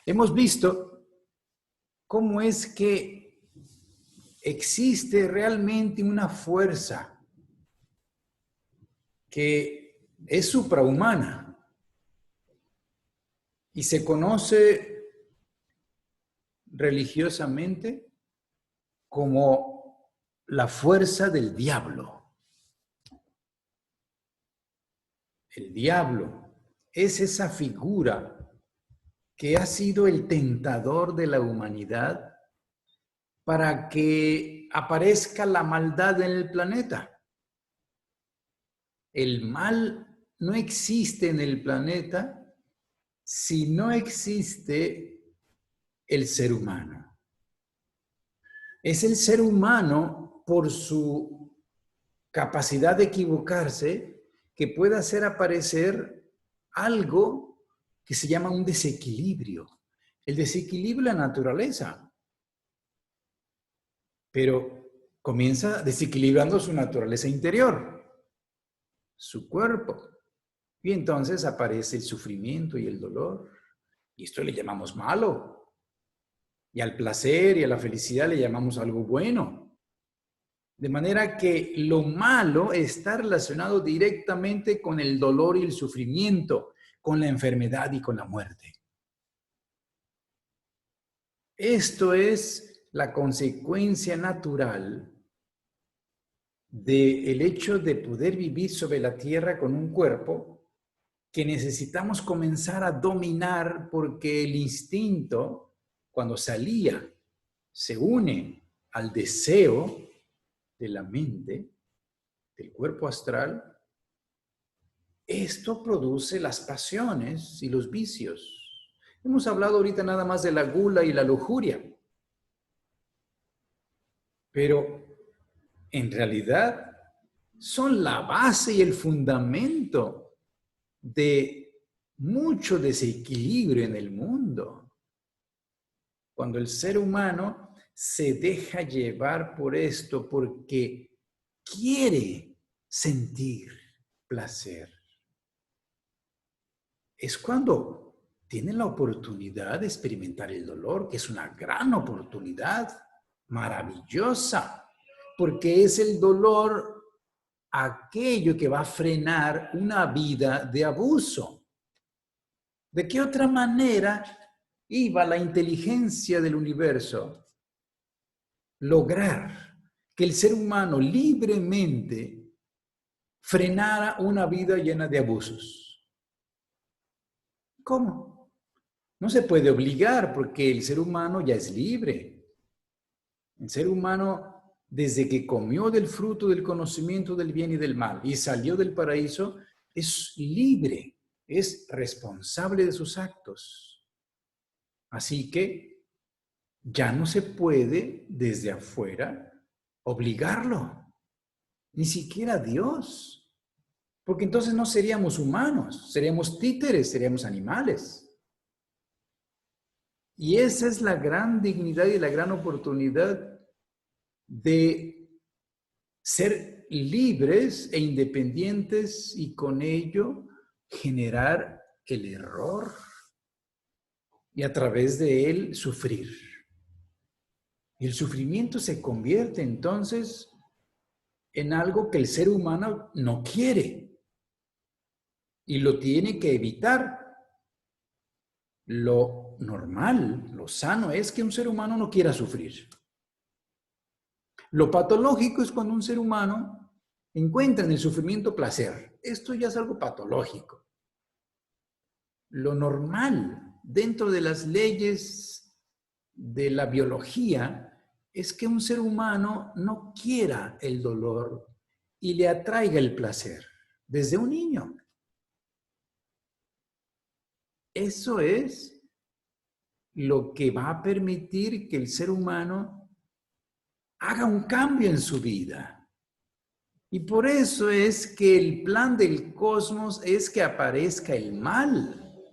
Hemos visto cómo es que existe realmente una fuerza que es suprahumana y se conoce religiosamente como la fuerza del diablo. El diablo es esa figura que ha sido el tentador de la humanidad para que aparezca la maldad en el planeta. El mal no existe en el planeta si no existe el ser humano. Es el ser humano, por su capacidad de equivocarse, que puede hacer aparecer algo que se llama un desequilibrio. El desequilibrio de la naturaleza. Pero comienza desequilibrando su naturaleza interior, su cuerpo. Y entonces aparece el sufrimiento y el dolor. Y esto le llamamos malo. Y al placer y a la felicidad le llamamos algo bueno. De manera que lo malo está relacionado directamente con el dolor y el sufrimiento, con la enfermedad y con la muerte. Esto es la consecuencia natural del hecho de poder vivir sobre la tierra con un cuerpo que necesitamos comenzar a dominar, porque el instinto, cuando salía, se une al deseo de la mente, del cuerpo astral. Esto produce las pasiones y los vicios. Hemos hablado ahorita nada más de la gula y la lujuria. Pero en realidad son la base y el fundamento de mucho desequilibrio en el mundo. Cuando el ser humano se deja llevar por esto porque quiere sentir placer, es cuando tiene la oportunidad de experimentar el dolor, que es una gran oportunidad, maravillosa, porque es el dolor aquello que va a frenar una vida de abuso. ¿De qué otra manera iba la inteligencia del universo lograr que el ser humano libremente frenara una vida llena de abusos? ¿Cómo? No se puede obligar, porque el ser humano ya es libre. El ser humano, desde que comió del fruto del conocimiento del bien y del mal y salió del paraíso, es libre, es responsable de sus actos. Así que ya no se puede desde afuera obligarlo, ni siquiera Dios, porque entonces no seríamos humanos, seríamos títeres, seríamos animales. Y esa es la gran dignidad y la gran oportunidad de ser libres e independientes y con ello generar el error y a través de él sufrir. Y el sufrimiento se convierte entonces en algo que el ser humano no quiere y lo tiene que evitar. Lo normal, lo sano es que un ser humano no quiera sufrir. Lo patológico es cuando un ser humano encuentra en el sufrimiento placer. Esto ya es algo patológico. Lo normal dentro de las leyes de la biología es que un ser humano no quiera el dolor y le atraiga el placer desde un niño. Eso es lo que va a permitir que el ser humano haga un cambio en su vida. Y por eso es que el plan del cosmos es que aparezca el mal,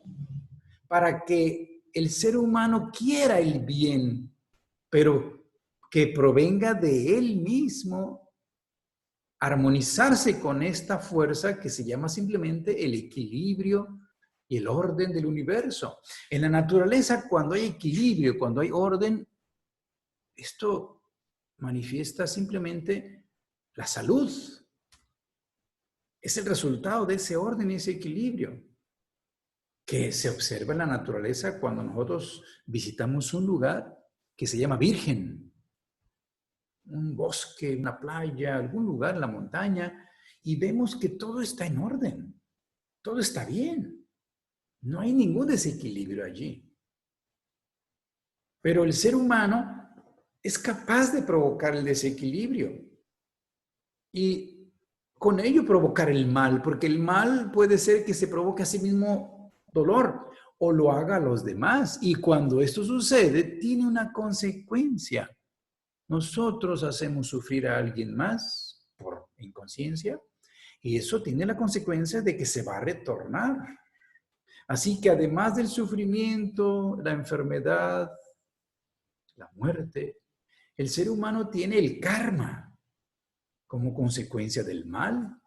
para que el ser humano quiera el bien, pero que provenga de él mismo, armonizarse con esta fuerza que se llama simplemente el equilibrio y el orden del universo. En la naturaleza, cuando hay equilibrio, cuando hay orden, esto manifiesta simplemente la salud. Es el resultado de ese orden y ese equilibrio que se observa en la naturaleza cuando nosotros visitamos un lugar que se llama virgen, un bosque, una playa, algún lugar en la montaña, y vemos que todo está en orden, todo está bien, no hay ningún desequilibrio allí. Pero el ser humano es capaz de provocar el desequilibrio y con ello provocar el mal, porque el mal puede ser que se provoque a sí mismo dolor o lo haga a los demás. Y cuando esto sucede, tiene una consecuencia. Nosotros hacemos sufrir a alguien más por inconsciencia y eso tiene la consecuencia de que se va a retornar. Así que además del sufrimiento, la enfermedad, la muerte, el ser humano tiene el karma como consecuencia del mal.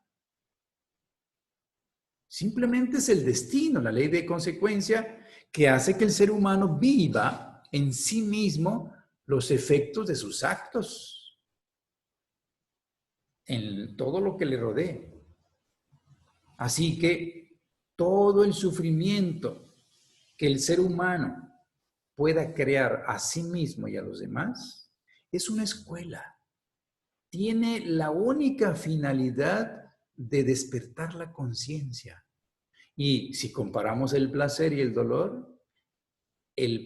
Simplemente es el destino, la ley de consecuencia que hace que el ser humano viva en sí mismo los efectos de sus actos, en todo lo que le rodee. Así que todo el sufrimiento que el ser humano pueda crear a sí mismo y a los demás es una escuela. Tiene la única finalidad de despertar la conciencia. Y si comparamos el placer y el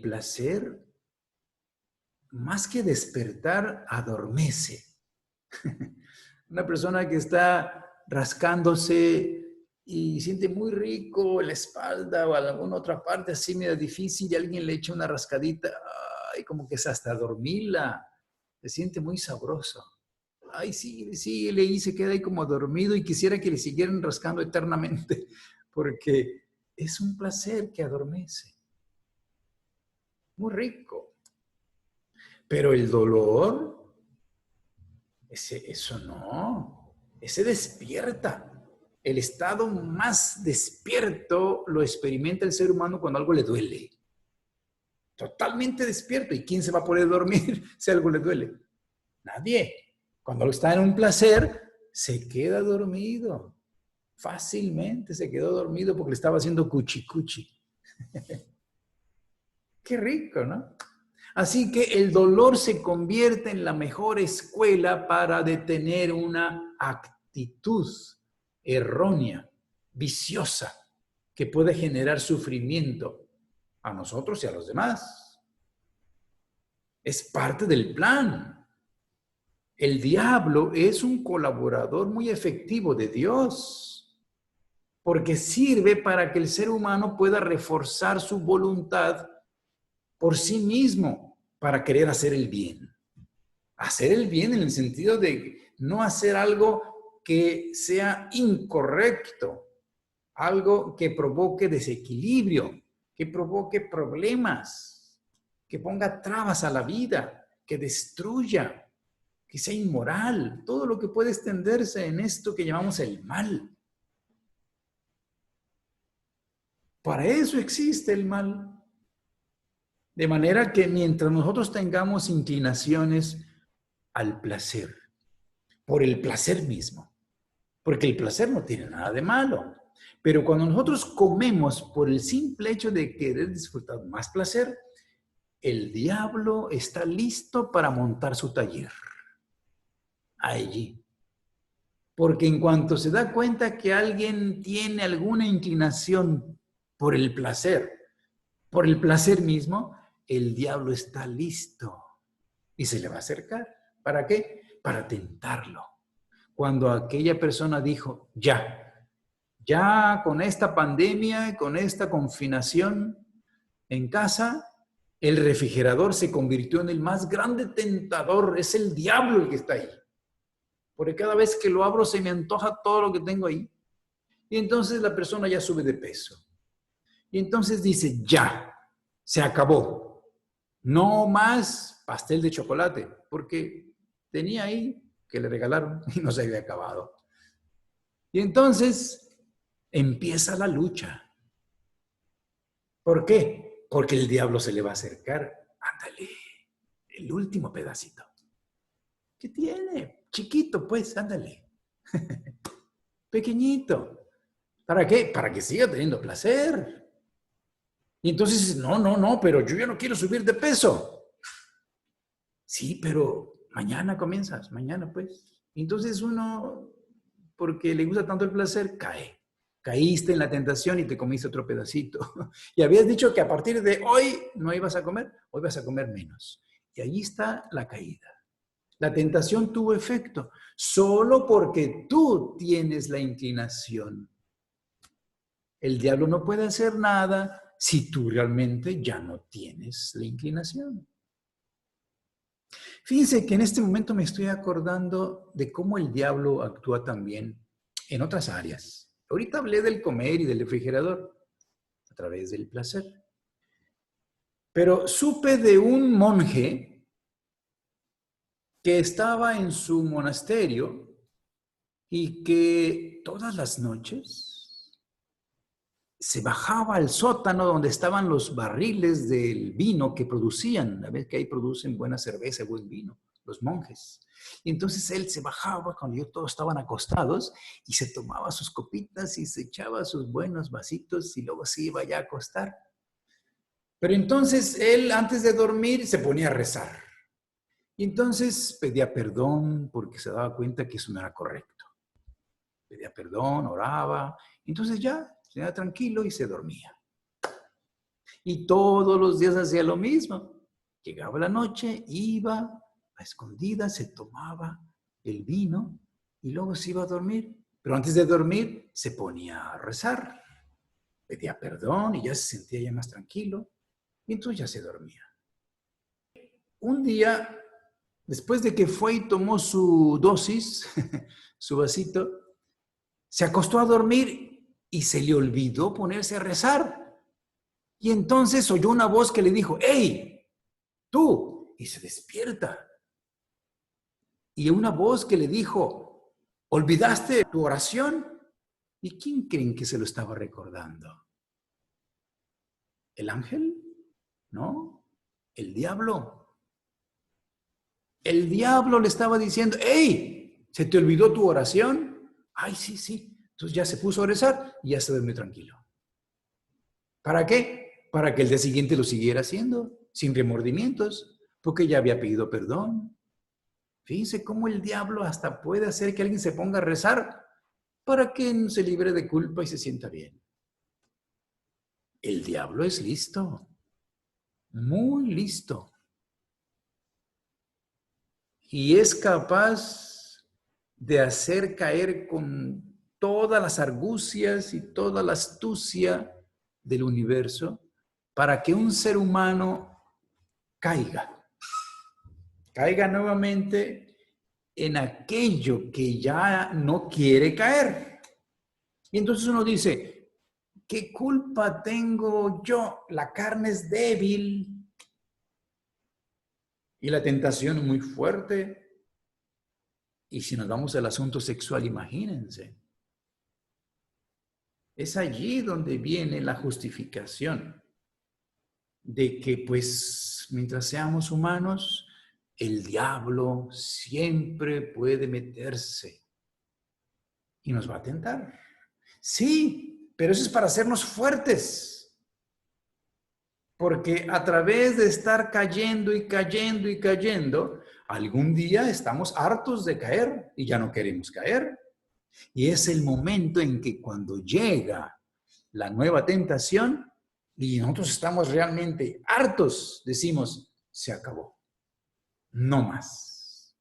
placer, más que despertar, adormece. Una persona que está rascándose y siente muy rico la espalda o alguna otra parte así medio difícil y alguien le echa una rascadita, ay, como que se hasta dormirla, se siente muy sabroso. Ay, sí, sí, y se queda ahí como dormido y quisiera que le siguieran rascando eternamente, porque es un placer que adormece. Muy rico. Pero el dolor, eso no, ese despierta. El estado más despierto lo experimenta el ser humano cuando algo le duele. Totalmente despierto. ¿Y quién se va a poder dormir si algo le duele? Nadie. Cuando está en un placer, se queda dormido. Fácilmente se quedó dormido porque le estaba haciendo cuchi cuchi. Qué rico, ¿no? Así que el dolor se convierte en la mejor escuela para detener una actitud errónea, viciosa, que puede generar sufrimiento a nosotros y a los demás. Es parte del plan. El diablo es un colaborador muy efectivo de Dios, porque sirve para que el ser humano pueda reforzar su voluntad por sí mismo para querer hacer el bien. Hacer el bien en el sentido de no hacer algo que sea incorrecto, algo que provoque desequilibrio, que provoque problemas, que ponga trabas a la vida, que destruya, que sea inmoral, todo lo que puede extenderse en esto que llamamos el mal. Para eso existe el mal. De manera que mientras nosotros tengamos inclinaciones al placer, por el placer mismo, porque el placer no tiene nada de malo, pero cuando nosotros comemos por el simple hecho de querer disfrutar más placer, el diablo está listo para montar su taller allí. Porque en cuanto se da cuenta que alguien tiene alguna inclinación por el placer mismo, el diablo está listo y se le va a acercar. ¿Para qué? Para tentarlo. Cuando aquella persona dijo, ya con esta pandemia, con esta confinación en casa, el refrigerador se convirtió en el más grande tentador. Es el diablo el que está ahí. Porque cada vez que lo abro se me antoja todo lo que tengo ahí. Y entonces la persona ya sube de peso. Y entonces dice, ya, se acabó. No más pastel de chocolate, porque tenía ahí que le regalaron y no se había acabado. Y entonces empieza la lucha. ¿Por qué? Porque el diablo se le va a acercar. Ándale, el último pedacito. ¿Qué tiene? Chiquito, pues, ándale. Pequeñito. ¿Para qué? Para que siga teniendo placer. Y entonces dices, no, no, no, pero yo ya no quiero subir de peso. Sí, pero mañana comienzas, mañana pues. Entonces uno, porque le gusta tanto el placer, cae. Caíste en la tentación y te comiste otro pedacito. Y habías dicho que a partir de hoy no ibas a comer, hoy vas a comer menos. Y ahí está la caída. La tentación tuvo efecto solo porque tú tienes la inclinación. El diablo no puede hacer nada si tú realmente ya no tienes la inclinación. Fíjense que en este momento me estoy acordando de cómo el diablo actúa también en otras áreas. Ahorita hablé del comer y del refrigerador a través del placer. Pero supe de un monje que estaba en su monasterio y que todas las noches se bajaba al sótano donde estaban los barriles del vino que producían. A ver que ahí producen buena cerveza, buen vino, los monjes. Y entonces él se bajaba cuando ellos todos estaban acostados y se tomaba sus copitas y se echaba sus buenos vasitos y luego se iba ya a acostar. Pero entonces él antes de dormir se ponía a rezar. Y entonces pedía perdón porque se daba cuenta que eso no era correcto. Pedía perdón, oraba. Entonces ya se quedaba tranquilo y se dormía. Y todos los días hacía lo mismo. Llegaba la noche, iba a escondidas, se tomaba el vino y luego se iba a dormir. Pero antes de dormir se ponía a rezar. Pedía perdón y ya se sentía ya más tranquilo. Y entonces ya se dormía. Un día, después de que fue y tomó su dosis, su vasito, se acostó a dormir y se le olvidó ponerse a rezar. Y entonces oyó una voz que le dijo, ¡hey, tú! Y se despierta. Y una voz que le dijo, ¿olvidaste tu oración? ¿Y quién creen que se lo estaba recordando? ¿El ángel? ¿No? El diablo. El diablo le estaba diciendo, ¡hey! ¿Se te olvidó tu oración? Ay, sí, sí. Entonces ya se puso a rezar y ya se durmió tranquilo. ¿Para qué? Para que el día siguiente lo siguiera haciendo, sin remordimientos, porque ya había pedido perdón. Fíjense cómo el diablo hasta puede hacer que alguien se ponga a rezar para que se libre de culpa y se sienta bien. El diablo es listo, muy listo. Y es capaz de hacer caer con todas las argucias y toda la astucia del universo para que un ser humano caiga nuevamente en aquello que ya no quiere caer. Y entonces uno dice, ¿qué culpa tengo yo? La carne es débil y la tentación es muy fuerte. Y si nos vamos al asunto sexual, imagínense. Es allí donde viene la justificación de que, pues, mientras seamos humanos, el diablo siempre puede meterse y nos va a tentar. Sí, pero eso es para hacernos fuertes. Porque a través de estar cayendo y cayendo y cayendo, algún día estamos hartos de caer y ya no queremos caer. Y es el momento en que cuando llega la nueva tentación y nosotros estamos realmente hartos, decimos, se acabó. No más.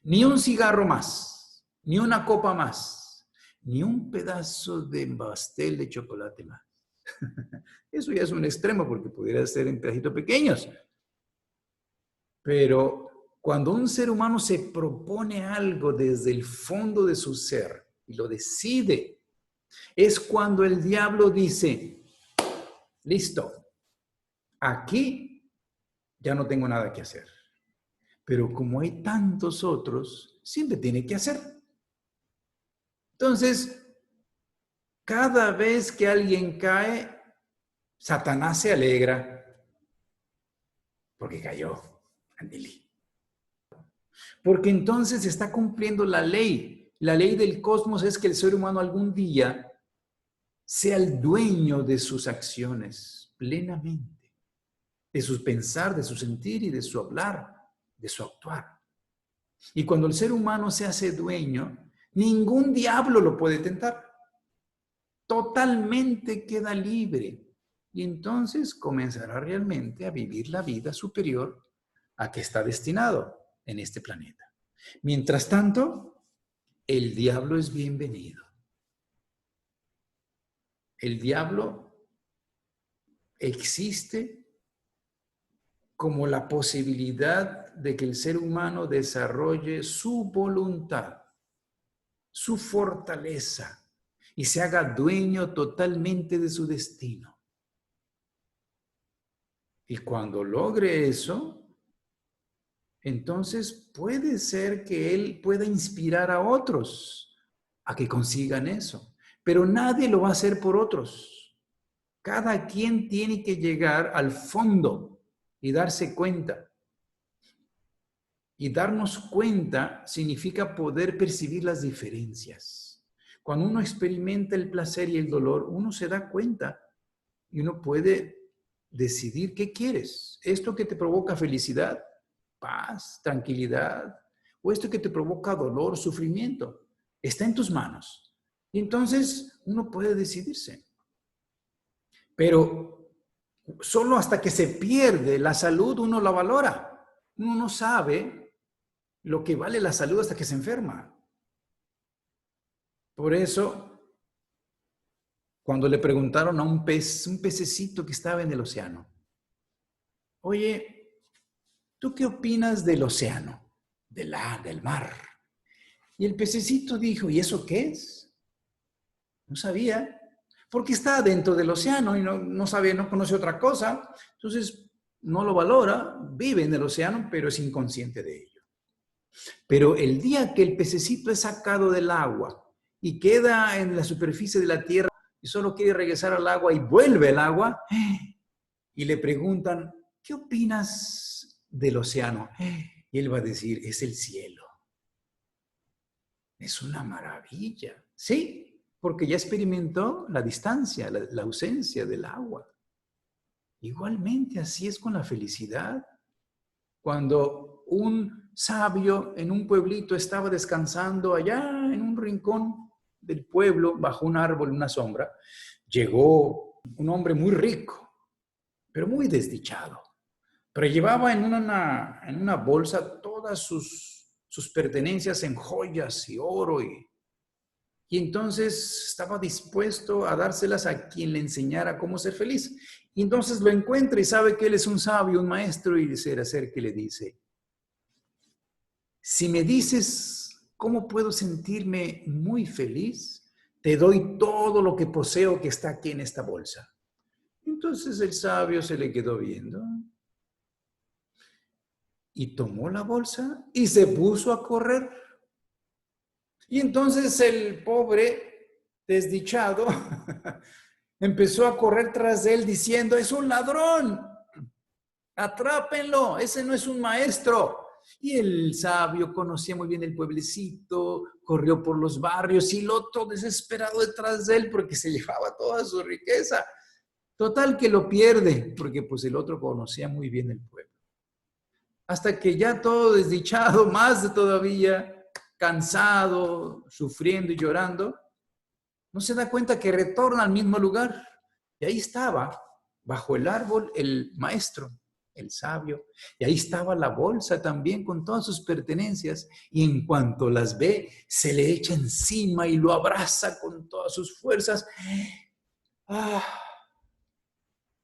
Ni un cigarro más, ni una copa más, ni un pedazo de pastel de chocolate más. Eso ya es un extremo porque pudiera ser en pedacitos pequeños. Pero cuando un ser humano se propone algo desde el fondo de su ser y lo decide, es cuando el diablo dice, listo, aquí ya no tengo nada que hacer. Pero como hay tantos otros, siempre tiene que hacer. Entonces, cada vez que alguien cae, Satanás se alegra porque cayó Andili. Porque entonces está cumpliendo la ley. La ley del cosmos es que el ser humano algún día sea el dueño de sus acciones plenamente, de su pensar, de su sentir y de su hablar, de su actuar. Y cuando el ser humano se hace dueño, ningún diablo lo puede tentar. Totalmente queda libre. Y entonces comenzará realmente a vivir la vida superior a que está destinado en este planeta. Mientras tanto, el diablo es bienvenido. El diablo existe como la posibilidad de que el ser humano desarrolle su voluntad, su fortaleza y se haga dueño totalmente de su destino. Y cuando logre eso, entonces puede ser que él pueda inspirar a otros a que consigan eso. Pero nadie lo va a hacer por otros. Cada quien tiene que llegar al fondo y darse cuenta. Y darnos cuenta significa poder percibir las diferencias. Cuando uno experimenta el placer y el dolor, uno se da cuenta y uno puede decidir qué quieres. Esto que te provoca felicidad, paz, tranquilidad, o esto que te provoca dolor, sufrimiento, está en tus manos. Y entonces uno puede decidirse. Pero solo hasta que se pierde la salud uno la valora. Uno no sabe lo que vale la salud hasta que se enferma. Por eso, cuando le preguntaron a un pececito que estaba en el océano, oye, ¿tú qué opinas del océano, del mar? Y el pececito dijo, ¿y eso qué es? No sabía, porque está dentro del océano y no sabe, no conoce otra cosa, entonces no lo valora, vive en el océano, pero es inconsciente de ello. Pero el día que el pececito es sacado del agua y queda en la superficie de la tierra y solo quiere regresar al agua y vuelve al agua, y le preguntan, ¿qué opinas del océano? Y él va a decir, es el cielo. Es una maravilla. Sí, porque ya experimentó la distancia, la ausencia del agua. Igualmente, así es con la felicidad. Cuando un sabio en un pueblito estaba descansando allá en un rincón del pueblo, bajo un árbol, una sombra, llegó un hombre muy rico, pero muy desdichado. Pero llevaba en una bolsa todas sus pertenencias en joyas y oro y entonces estaba dispuesto a dárselas a quien le enseñara cómo ser feliz. Y entonces lo encuentra y sabe que él es un sabio, un maestro, y se le acerca y le dice, si me dices cómo puedo sentirme muy feliz, te doy todo lo que poseo que está aquí en esta bolsa. Entonces el sabio se le quedó viendo y tomó la bolsa y se puso a correr. Y entonces el pobre desdichado empezó a correr tras de él diciendo, es un ladrón, atrápenlo, ese no es un maestro. Y el sabio conocía muy bien el pueblecito, corrió por los barrios y el otro desesperado detrás de él porque se llevaba toda su riqueza. Total que lo pierde porque pues el otro conocía muy bien el pueblo. Hasta que ya todo desdichado, más de todavía, cansado, sufriendo y llorando, no se da cuenta que retorna al mismo lugar. Y ahí estaba, bajo el árbol, el maestro, el sabio. Y ahí estaba la bolsa también con todas sus pertenencias. Y en cuanto las ve, se le echa encima y lo abraza con todas sus fuerzas. ¡Ah!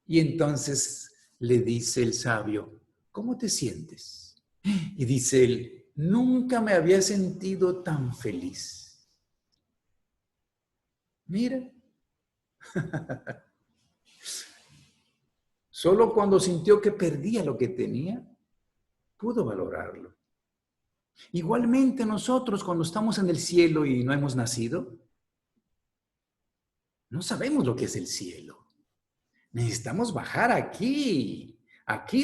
Y entonces le dice el sabio, ¿cómo te sientes? Y dice él, nunca me había sentido tan feliz. Mira, solo cuando sintió que perdía lo que tenía, pudo valorarlo. Igualmente nosotros cuando estamos en el cielo y no hemos nacido, no sabemos lo que es el cielo. Necesitamos bajar aquí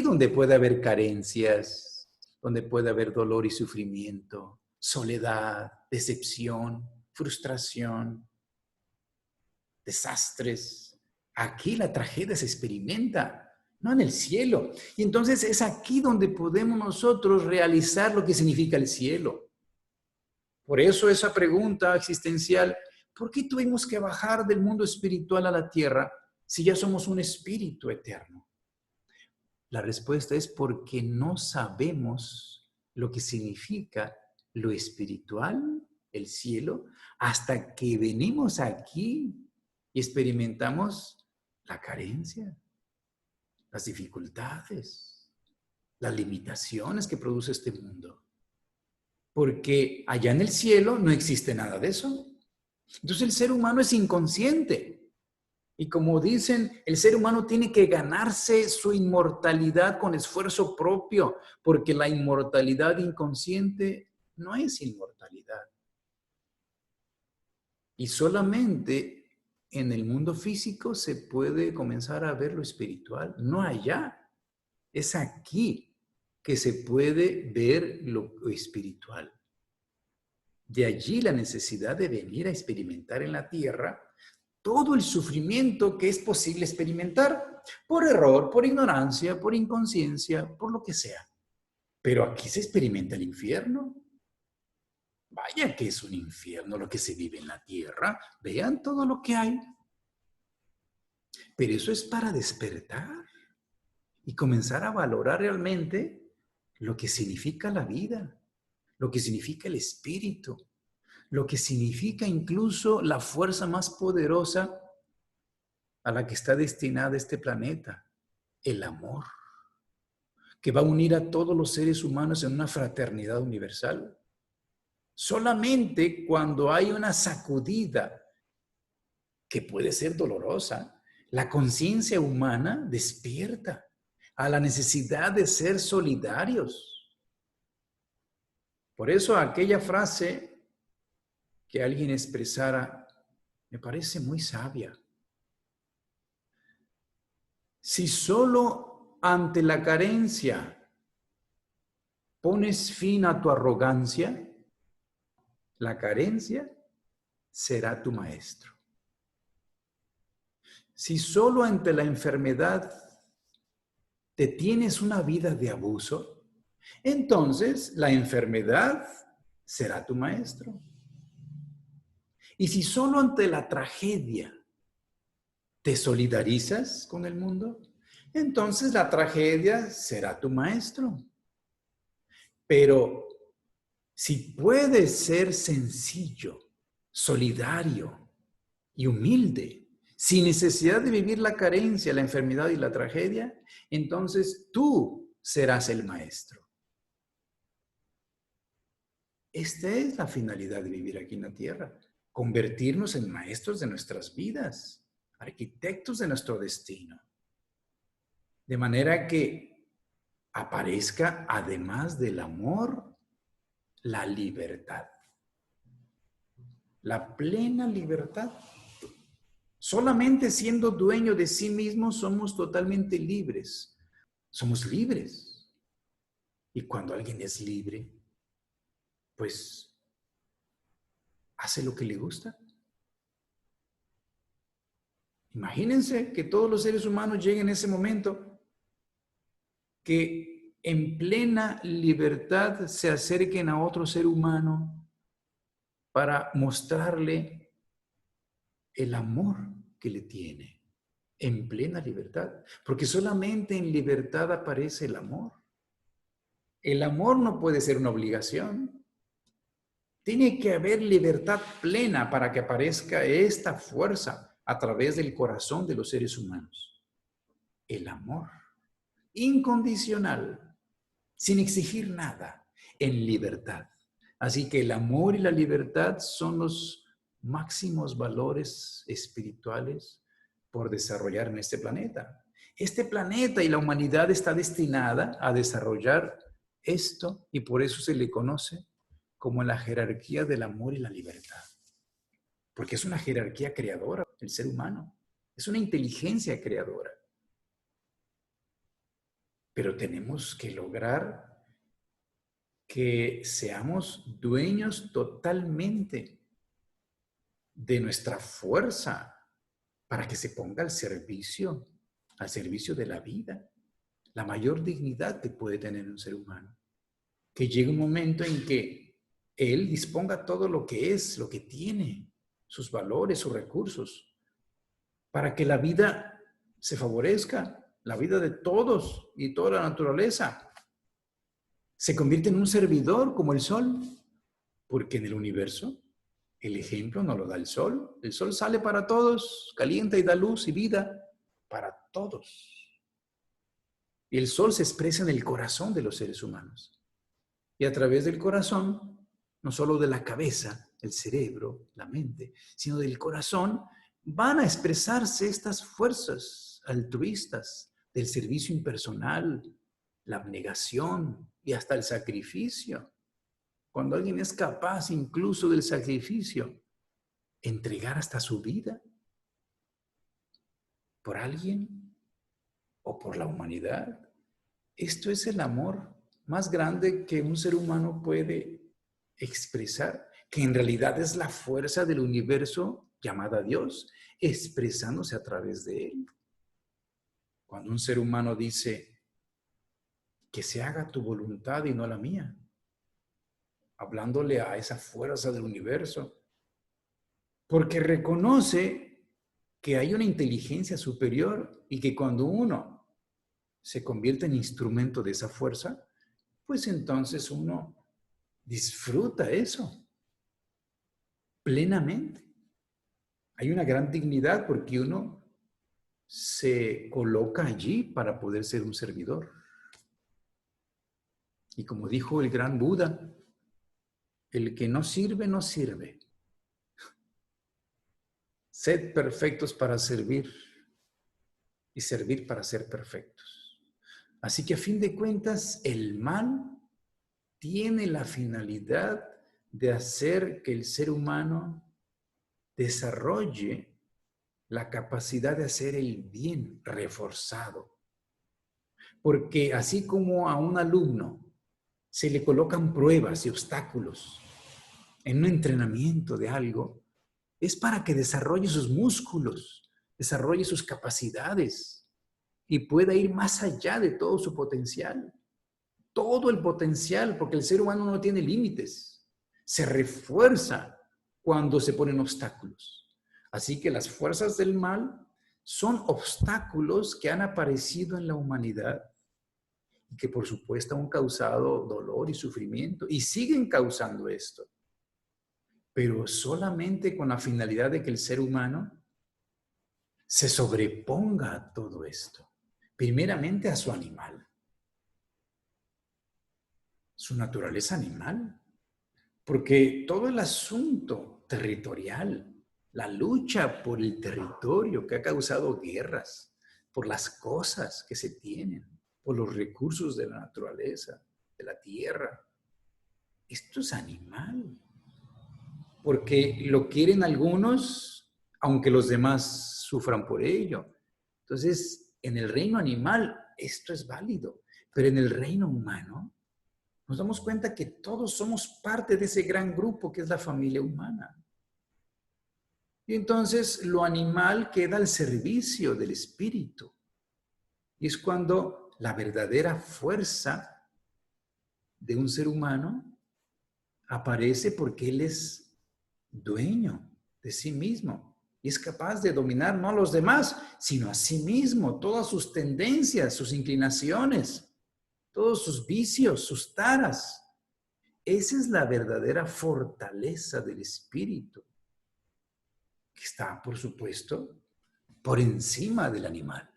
donde puede haber carencias, donde puede haber dolor y sufrimiento, soledad, decepción, frustración, desastres. Aquí la tragedia se experimenta, no en el cielo. Y entonces es aquí donde podemos nosotros realizar lo que significa el cielo. Por eso esa pregunta existencial, ¿por qué tuvimos que bajar del mundo espiritual a la tierra si ya somos un espíritu eterno? La respuesta es porque no sabemos lo que significa lo espiritual, el cielo, hasta que venimos aquí y experimentamos la carencia, las dificultades, las limitaciones que produce este mundo. Porque allá en el cielo no existe nada de eso. Entonces el ser humano es inconsciente. Y como dicen, el ser humano tiene que ganarse su inmortalidad con esfuerzo propio, porque la inmortalidad inconsciente no es inmortalidad. Y solamente en el mundo físico se puede comenzar a ver lo espiritual, no allá. Es aquí que se puede ver lo espiritual. De allí la necesidad de venir a experimentar en la tierra todo el sufrimiento que es posible experimentar por error, por ignorancia, por inconsciencia, por lo que sea. Pero aquí se experimenta el infierno. Vaya que es un infierno lo que se vive en la tierra. Vean todo lo que hay. Pero eso es para despertar y comenzar a valorar realmente lo que significa la vida, lo que significa el espíritu, lo que significa incluso la fuerza más poderosa a la que está destinada este planeta, el amor, que va a unir a todos los seres humanos en una fraternidad universal. Solamente cuando hay una sacudida que puede ser dolorosa, la conciencia humana despierta a la necesidad de ser solidarios. Por eso aquella frase que alguien expresara me parece muy sabia. Si solo ante la carencia pones fin a tu arrogancia, la carencia será tu maestro. Si solo ante la enfermedad te tienes una vida de abuso, entonces la enfermedad será tu maestro. Y si solo ante la tragedia te solidarizas con el mundo, entonces la tragedia será tu maestro. Pero si puedes ser sencillo, solidario y humilde, sin necesidad de vivir la carencia, la enfermedad y la tragedia, entonces tú serás el maestro. Esta es la finalidad de vivir aquí en la tierra, convertirnos en maestros de nuestras vidas, arquitectos de nuestro destino. De manera que aparezca, además del amor, la libertad. La plena libertad. Solamente siendo dueño de sí mismo somos totalmente libres. Somos libres. Y cuando alguien es libre, pues hace lo que le gusta. Imagínense que todos los seres humanos lleguen en ese momento, que en plena libertad se acerquen a otro ser humano para mostrarle el amor que le tiene en plena libertad, porque solamente en libertad aparece el amor. El amor no puede ser una obligación. Tiene que haber libertad plena para que aparezca esta fuerza a través del corazón de los seres humanos. El amor incondicional, sin exigir nada, en libertad. Así que el amor y la libertad son los máximos valores espirituales por desarrollar en este planeta. Este planeta y la humanidad está destinada a desarrollar esto y por eso se le conoce como la jerarquía del amor y la libertad. Porque es una jerarquía creadora, el ser humano. Es una inteligencia creadora. Pero tenemos que lograr que seamos dueños totalmente de nuestra fuerza para que se ponga al servicio de la vida, la mayor dignidad que puede tener un ser humano. Que llegue un momento en que él disponga todo lo que es, lo que tiene, sus valores, sus recursos, para que la vida se favorezca, la vida de todos y toda la naturaleza. Se convierte en un servidor como el sol, porque en el universo el ejemplo no lo da el sol. El sol sale para todos, calienta y da luz y vida para todos. Y el sol se expresa en el corazón de los seres humanos. Y a través del corazón, no solo de la cabeza, el cerebro, la mente, sino del corazón, van a expresarse estas fuerzas altruistas del servicio impersonal, la abnegación y hasta el sacrificio. Cuando alguien es capaz incluso del sacrificio, entregar hasta su vida por alguien o por la humanidad. Esto es el amor más grande que un ser humano puede expresar, que en realidad es la fuerza del universo llamada Dios, expresándose a través de él. Cuando un ser humano dice que se haga tu voluntad y no la mía, hablándole a esa fuerza del universo, porque reconoce que hay una inteligencia superior y que cuando uno se convierte en instrumento de esa fuerza, pues entonces uno disfruta eso plenamente. Hay una gran dignidad porque uno se coloca allí para poder ser un servidor. Y como dijo el gran Buda, el que no sirve, no sirve. Sed perfectos para servir y servir para ser perfectos. Así que a fin de cuentas, el mal tiene la finalidad de hacer que el ser humano desarrolle la capacidad de hacer el bien reforzado. Porque así como a un alumno se le colocan pruebas y obstáculos en un entrenamiento de algo, es para que desarrolle sus músculos, desarrolle sus capacidades y pueda ir más allá de todo su potencial. Todo el potencial, porque el ser humano no tiene límites. Se refuerza cuando se ponen obstáculos. Así que las fuerzas del mal son obstáculos que han aparecido en la humanidad y que por supuesto han causado dolor y sufrimiento y siguen causando esto. Pero solamente con la finalidad de que el ser humano se sobreponga a todo esto. Primeramente a su animal. Su naturaleza animal. Porque todo el asunto territorial, la lucha por el territorio que ha causado guerras, por las cosas que se tienen, por los recursos de la naturaleza, de la tierra, esto es animal. Porque lo quieren algunos, aunque los demás sufran por ello. Entonces, en el reino animal esto es válido, pero en el reino humano nos damos cuenta que todos somos parte de ese gran grupo que es la familia humana. Y entonces lo animal queda al servicio del espíritu. Y es cuando la verdadera fuerza de un ser humano aparece porque él es dueño de sí mismo y es capaz de dominar no a los demás, sino a sí mismo, todas sus tendencias, sus inclinaciones, todos sus vicios, sus taras. Esa es la verdadera fortaleza del espíritu, que está, por supuesto, por encima del animal.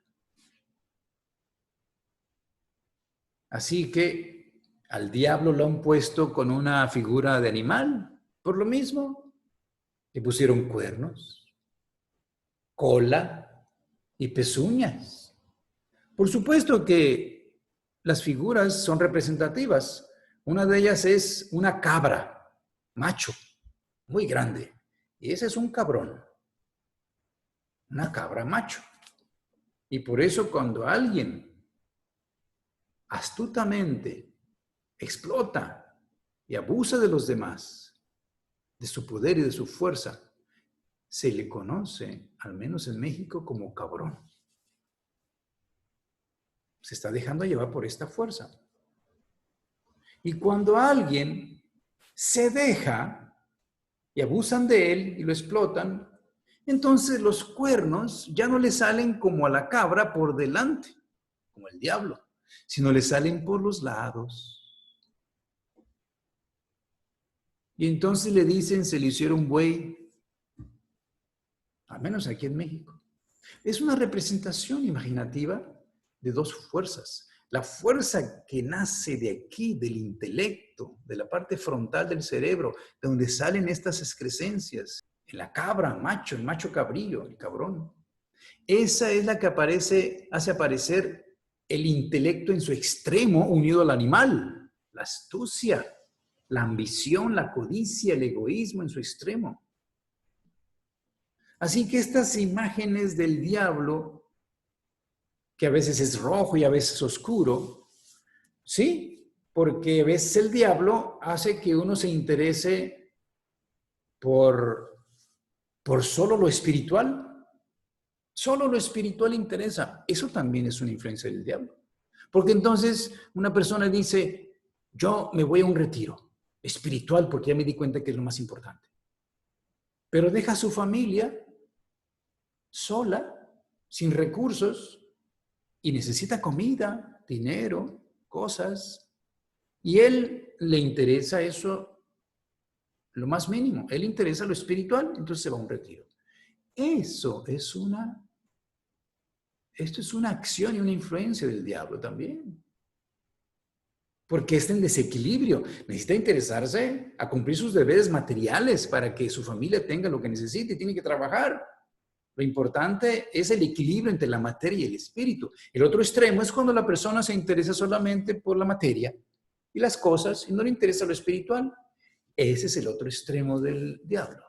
Así que al diablo lo han puesto con una figura de animal, por lo mismo, le pusieron cuernos, cola y pezuñas. Por supuesto que las figuras son representativas. Una de ellas es una cabra, macho, muy grande. Y ese es un cabrón, una cabra macho. Y por eso cuando alguien astutamente explota y abusa de los demás, de su poder y de su fuerza, se le conoce, al menos en México, como cabrón. Se está dejando llevar por esta fuerza. Y cuando alguien se deja y abusan de él y lo explotan, entonces los cuernos ya no le salen como a la cabra por delante, como el diablo, sino le salen por los lados. Y entonces le dicen, se le hicieron buey, al menos aquí en México. Es una representación imaginativa de dos fuerzas. La fuerza que nace de aquí, del intelecto, de la parte frontal del cerebro, de donde salen estas excrescencias. En la cabra, macho, el macho cabrillo, el cabrón. Esa es la que hace aparecer el intelecto en su extremo unido al animal. La astucia, la ambición, la codicia, el egoísmo en su extremo. Así que estas imágenes del diablo, que a veces es rojo y a veces oscuro, ¿sí? Porque a veces el diablo hace que uno se interese por solo lo espiritual. Solo lo espiritual interesa. Eso también es una influencia del diablo. Porque entonces una persona dice, yo me voy a un retiro espiritual porque ya me di cuenta que es lo más importante. Pero deja a su familia sola, sin recursos, y necesita comida, dinero, cosas. Y él le interesa eso, lo más mínimo. Él le interesa lo espiritual, entonces se va a un retiro. Esto es una acción y una influencia del diablo también. Porque está en desequilibrio. Necesita interesarse a cumplir sus deberes materiales para que su familia tenga lo que necesite y tiene que trabajar. Lo importante es el equilibrio entre la materia y el espíritu. El otro extremo es cuando la persona se interesa solamente por la materia y las cosas y no le interesa lo espiritual. Ese es el otro extremo del diablo.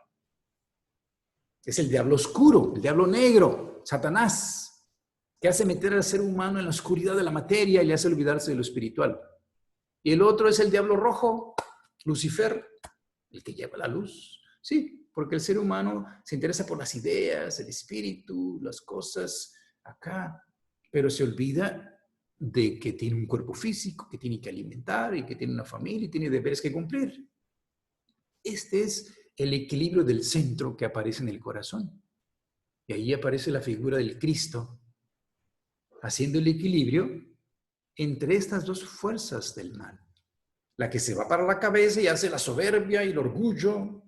Es el diablo oscuro, el diablo negro, Satanás, que hace meter al ser humano en la oscuridad de la materia y le hace olvidarse de lo espiritual. Y el otro es el diablo rojo, Lucifer, el que lleva la luz. Sí, porque el ser humano se interesa por las ideas, el espíritu, las cosas acá, pero se olvida de que tiene un cuerpo físico, que tiene que alimentar y que tiene una familia y tiene deberes que cumplir. Este es el equilibrio del centro que aparece en el corazón. Y ahí aparece la figura del Cristo, haciendo el equilibrio entre estas dos fuerzas del mal. La que se va para la cabeza y hace la soberbia y el orgullo.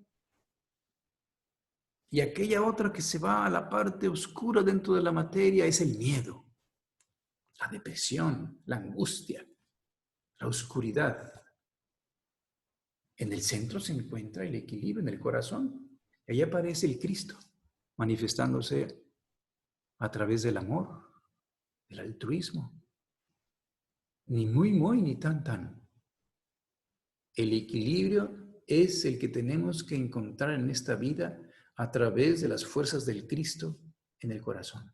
Y aquella otra que se va a la parte oscura dentro de la materia es el miedo, la depresión, la angustia, la oscuridad. En el centro se encuentra el equilibrio, en el corazón. Y ahí aparece el Cristo, manifestándose a través del amor, del altruismo. Ni muy, muy, ni tan, tan. El equilibrio es el que tenemos que encontrar en esta vida a través de las fuerzas del Cristo en el corazón.